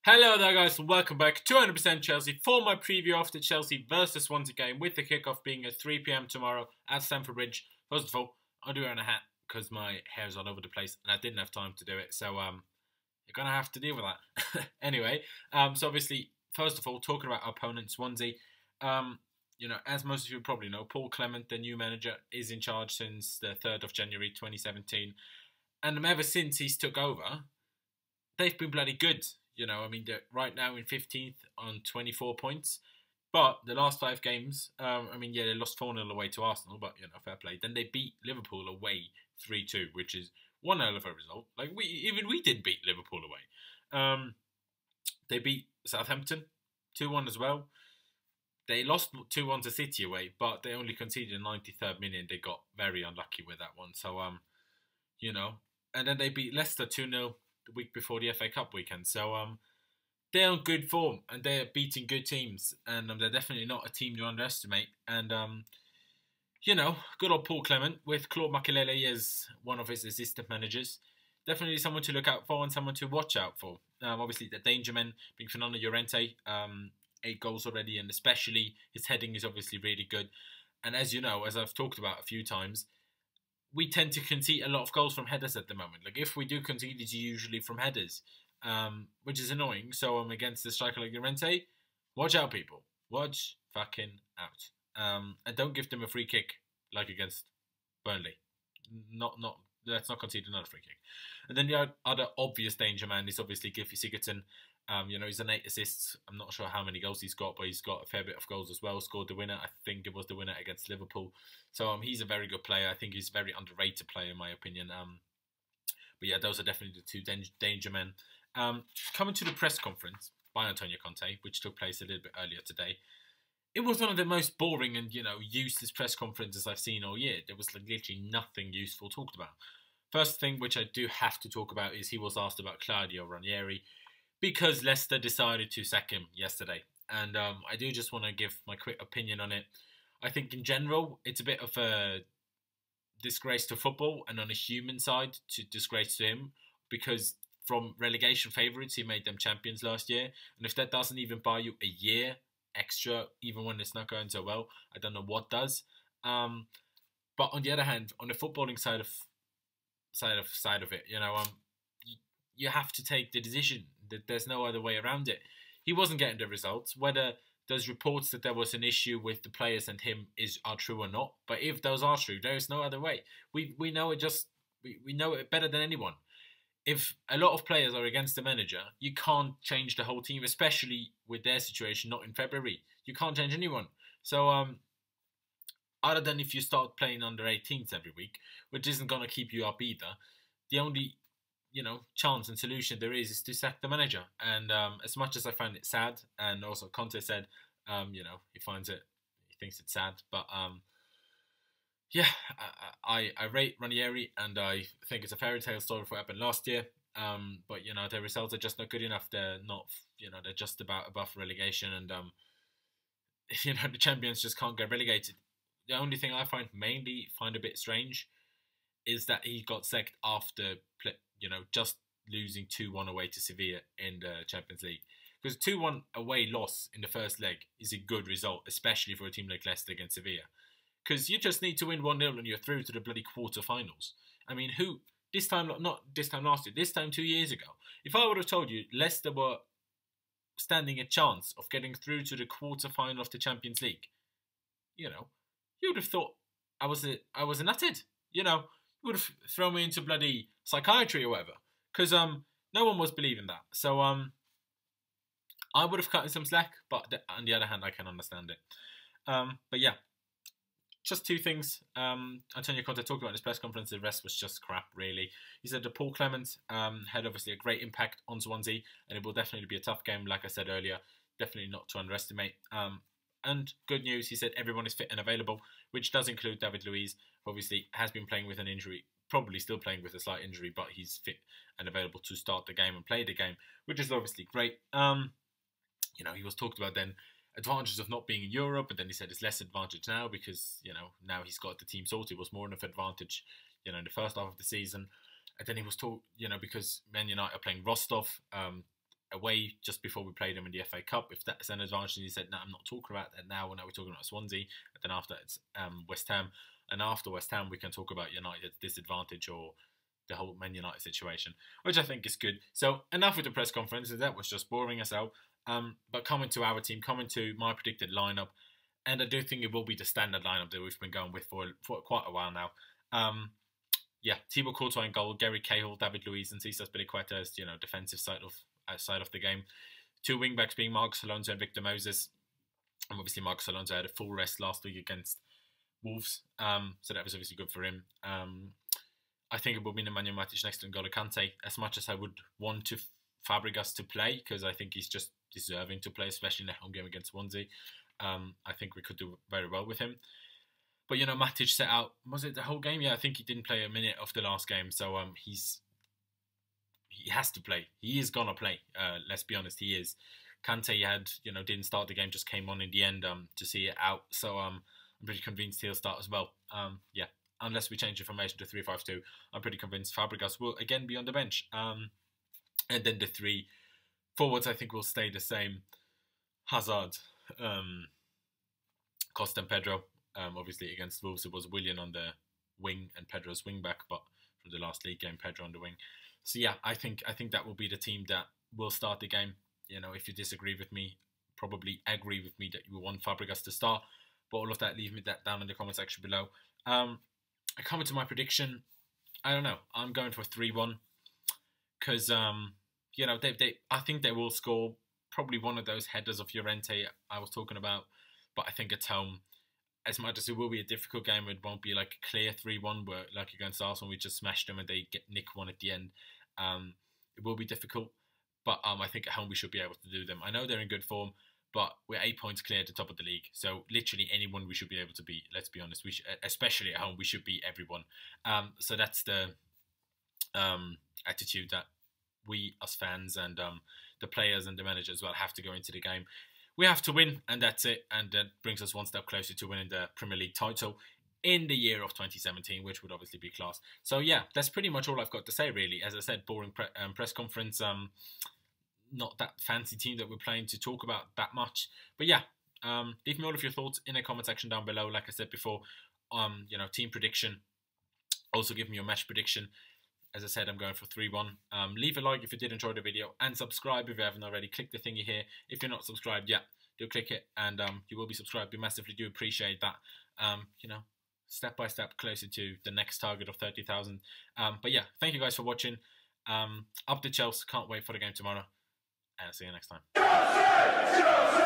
Hello there guys, welcome back to 100% Chelsea for my preview of the Chelsea versus Swansea game, with the kickoff being at 3 PM tomorrow at Stamford Bridge. First of all, I do wear a hat because my hair is all over the place and I didn't have time to do it, so you're going to have to deal with that. Anyway, so obviously, first of all, talking about our opponent Swansea, as most of you probably know, Paul Clement, the new manager, is in charge since the 3rd of January 2017, and ever since he's took over, they've been bloody good. They're right now in 15th on 24 points. But the last 5 games, they lost 4-0 away to Arsenal, but, fair play. Then they beat Liverpool away 3-2, which is one hell of a result. We did beat Liverpool away. They beat Southampton 2-1 as well. They lost 2-1 to City away, but they only conceded in 93rd minute. They got very unlucky with that one. So, and then they beat Leicester 2-0. The week before the FA Cup weekend. So they're on good form and they're beating good teams, and they're definitely not a team to underestimate. And good old Paul Clement with Claude Makelele as one of his assistant managers, definitely someone to look out for and someone to watch out for. Obviously the danger men being Fernando Llorente, 8 goals already, and especially his heading is obviously really good. And as you know, as I've talked about a few times, we tend to concede a lot of goals from headers at the moment. If we do concede, it's usually from headers, which is annoying. So I'm against the striker like Llorente. Watch out, people. Watch fucking out. And don't give them a free kick like against Burnley. Let's not concede another free kick. And then the other obvious danger man is obviously Gylfi Sigurdsson. He's an 8 assists. I'm not sure how many goals he's got, but he's got a fair bit of goals as well. Scored the winner. I think it was the winner against Liverpool. So he's a very good player. I think he's a very underrated player in my opinion. But yeah, those are definitely the 2 danger men. Coming to the press conference by Antonio Conte, which took place a little bit earlier today. It was one of the most boring and, useless press conferences I've seen all year. There was literally nothing useful talked about. First thing which I do have to talk about is he was asked about Claudio Ranieri, because Leicester decided to sack him yesterday. And I do just want to give my quick opinion on it. I think in general, it's a bit of a disgrace to football, and on a human side, to disgrace to him, because from relegation favourites, he made them champions last year. And if that doesn't even buy you a year extra, even when it's not going so well, I don't know what does. But on the other hand, on the footballing side of it, you have to take the decision. There's no other way around it. He wasn't getting the results. Whether those reports that there was an issue with the players and him are true or not, but if those are true, there is no other way. We know it we know it better than anyone. If a lot of players are against the manager, you can't change the whole team, especially with their situation, not in February. You can't change anyone. So other than if you start playing under 18s every week, which isn't going to keep you up either, the only chance and solution there is to sack the manager. And as much as I find it sad, and also Conte said, he thinks it's sad, but I rate Ranieri, and I think it's a fairy tale story for what happened last year. But their results are just not good enough. They're not, they're just about above relegation, and the champions just can't get relegated. The only thing I find a bit strange is that he got sacked after just losing 2-1 away to Sevilla in the Champions League. Because 2-1 away loss in the first leg is a good result, especially for a team like Leicester against Sevilla. Because you just need to win 1-0 and you're through to the bloody quarterfinals. I mean, this time 2 years ago, if I would have told you Leicester were standing a chance of getting through to the quarterfinal of the Champions League, you would have thought I was a nutted. You would have thrown me into bloody psychiatry or whatever, because no one was believing that. So I would have cut in some slack, but on the other hand, I can understand it. But yeah, just 2 things. Antonio Conte talked about in his press conference. The rest was just crap, really. He said that Paul Clement had obviously a great impact on Swansea, and it will definitely be a tough game, like I said earlier. Definitely not to underestimate. And good news, he said everyone is fit and available, which does include David Luiz, who obviously has been playing with an injury, probably still playing with a slight injury, but he's fit and available to start the game and play the game, which is obviously great. He was talked about then advantages of not being in Europe, and then he said it's less advantage now because, now he's got the team sorted. It was more enough advantage, in the first half of the season. And then he was told, because Man United are playing Rostov, away just before we played them in the FA Cup. If that's an advantage, and he said, no, I'm not talking about that now. We're talking about Swansea. And then after it's West Ham. And after West Ham, we can talk about United's disadvantage or the whole Man United situation, which I think is good. So enough with the press conferences. That was just boring us out. But coming to our team, coming to my predicted lineup, and I do think it will be the standard lineup that we've been going with for quite a while now. Yeah, Thibaut Courtois in goal, Gary Cahill, David Luiz, and Cesc Fabregas, defensive side of the game. Two wing backs being Marcos Alonso and Victor Moses. And obviously Marcos Alonso had a full rest last week against Wolves, so that was obviously good for him. I think it will be Nemanja Matic next to N'Golo Kante, as much as I would want Fabregas to play, because I think he's just deserving to play, especially in a home game against Swansea. I think we could do very well with him. But, Matic set out, was it the whole game? Yeah, I think he didn't play a minute of the last game, so he has to play. He is going to play, let's be honest, he is. Kante didn't start the game, just came on in the end to see it out, so I'm pretty convinced he'll start as well. Yeah, unless we change the formation to 3-5-2, I'm pretty convinced Fabregas will again be on the bench. And then the three forwards, I think, will stay the same. Hazard, Costa and Pedro. Obviously, against Wolves, it was Willian on the wing and Pedro's wing back, but for the last league game, Pedro on the wing. So yeah, I think that will be the team that will start the game. If you disagree with me, probably agree with me that you want Fabregas to start. But all of that, leave me that down in the comment section below. Coming to my prediction, I don't know. I'm going for 3-1 because I think they will score probably one of those headers of Llorente I was talking about. But I think at home, as much as it will be a difficult game, it won't be like a clear 3-1 where, like against Arsenal, we just smash them and they nick one at the end. It will be difficult, but I think at home we should be able to do them. I know they're in good form, but we're 8 points clear at the top of the league. So literally anyone we should be able to beat. Let's be honest, especially at home, we should beat everyone. So that's the attitude that we as fans and the players and the manager as well have to go into the game. We have to win, and that's it. And that brings us one step closer to winning the Premier League title in the year of 2017, which would obviously be class. So yeah, that's pretty much all I've got to say, really. As I said, boring press conference. Not that fancy team that we're playing to talk about that much. But yeah, leave me all of your thoughts in the comment section down below. Like I said before, team prediction. Also give me your match prediction. As I said, I'm going for 3-1. Leave a like if you did enjoy the video, and subscribe if you haven't already. Click the thingy here. If you're not subscribed yet, do click it, and you will be subscribed. We massively do appreciate that. Step by step closer to the next target of 30,000. But yeah, thank you guys for watching. Up to Chelsea. Can't wait for the game tomorrow. And I'll see you next time.